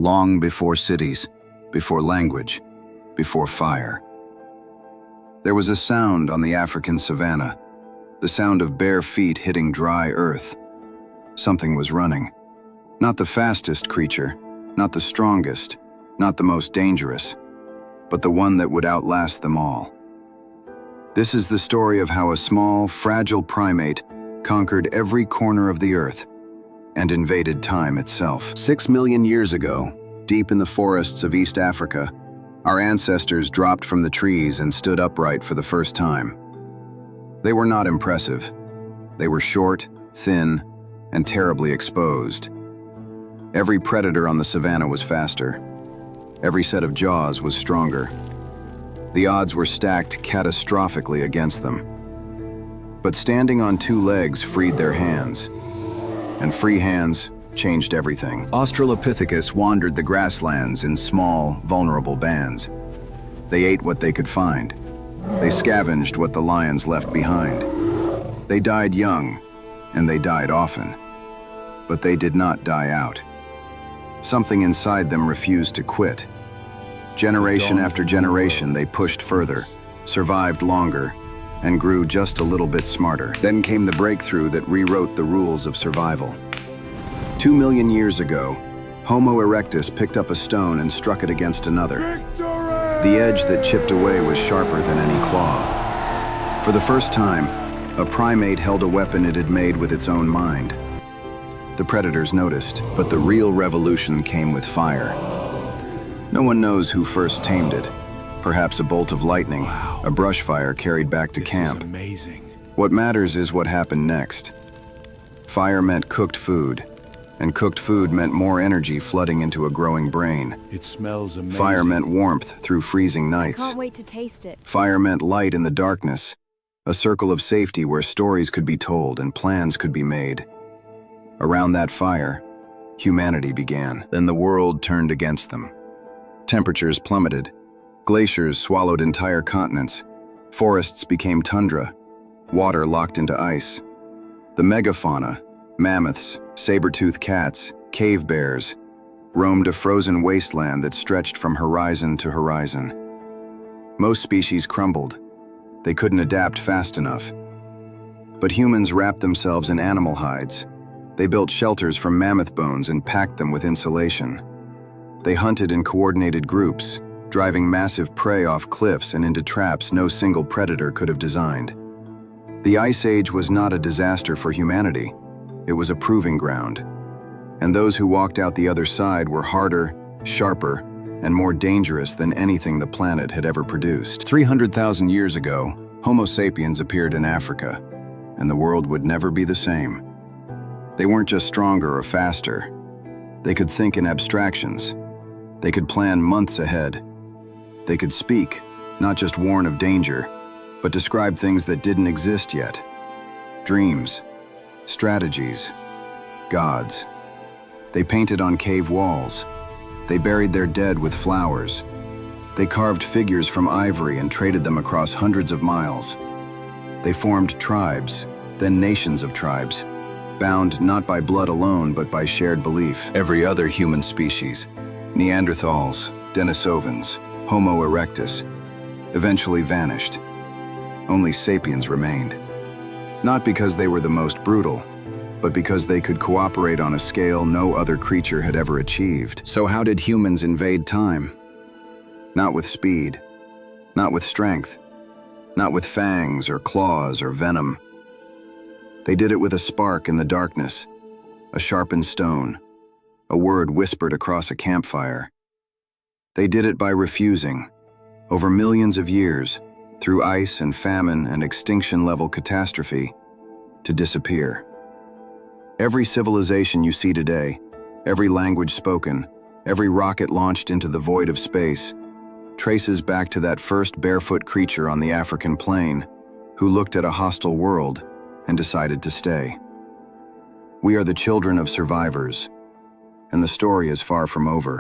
long before cities, before language, before fire. There was a sound on the African savanna, the sound of bare feet hitting dry earth. Something was running. Not the fastest creature, not the strongest, not the most dangerous, but the one that would outlast them all. This is the story of how a small, fragile primate conquered every corner of the earth and invaded time itself. 6 million years ago, deep in the forests of East Africa, our ancestors dropped from the trees and stood upright for the first time. They were not impressive. They were short, thin, and terribly exposed. Every predator on the savanna was faster. Every set of jaws was stronger. The odds were stacked catastrophically against them. But standing on two legs freed their hands. And free hands changed everything. Australopithecus wandered the grasslands in small, vulnerable bands. They ate what they could find. They scavenged what the lions left behind. They died young, and they died often. But they did not die out. Something inside them refused to quit. Generation after generation, they pushed further, survived longer, and grew just a little bit smarter. Then came the breakthrough that rewrote the rules of survival. 2 million years ago, Homo erectus picked up a stone and struck it against another. The edge that chipped away was sharper than any claw. For the first time, a primate held a weapon it had made with its own mind. The predators noticed, but the real revolution came with fire. No one knows who first tamed it. Perhaps a bolt of lightning, a brush fire carried back to camp. This is amazing. What matters is what happened next. Fire meant cooked food, and cooked food meant more energy flooding into a growing brain. It smells amazing. Fire meant warmth through freezing nights. Can't wait to taste it. Fire meant light in the darkness, a circle of safety where stories could be told and plans could be made. Around that fire, humanity began. Then the world turned against them. Temperatures plummeted. Glaciers swallowed entire continents. Forests became tundra. Water locked into ice. The megafauna, mammoths, saber-toothed cats, cave bears, roamed a frozen wasteland that stretched from horizon to horizon. Most species crumbled. They couldn't adapt fast enough. But humans wrapped themselves in animal hides. They built shelters from mammoth bones and packed them with insulation. They hunted in coordinated groups, driving massive prey off cliffs and into traps no single predator could have designed. The Ice Age was not a disaster for humanity. It was a proving ground. And those who walked out the other side were harder, sharper, and more dangerous than anything the planet had ever produced. 300,000 years ago, Homo sapiens appeared in Africa, and the world would never be the same. They weren't just stronger or faster. They could think in abstractions. They could plan months ahead. They could speak, not just warn of danger, but describe things that didn't exist yet. Dreams, strategies, gods. They painted on cave walls. They buried their dead with flowers. They carved figures from ivory and traded them across hundreds of miles. They formed tribes, then nations of tribes, bound not by blood alone, but by shared belief. Every other human species, Neanderthals, Denisovans, Homo erectus, eventually vanished. Only sapiens remained. Not because they were the most brutal, but because they could cooperate on a scale no other creature had ever achieved. So how did humans invade time? Not with speed, not with strength, not with fangs or claws or venom. They did it with a spark in the darkness, a sharpened stone, a word whispered across a campfire. They did it by refusing, over millions of years, through ice and famine and extinction-level catastrophe, to disappear. Every civilization you see today, every language spoken, every rocket launched into the void of space, traces back to that first barefoot creature on the African plain who looked at a hostile world and decided to stay. We are the children of survivors, and the story is far from over.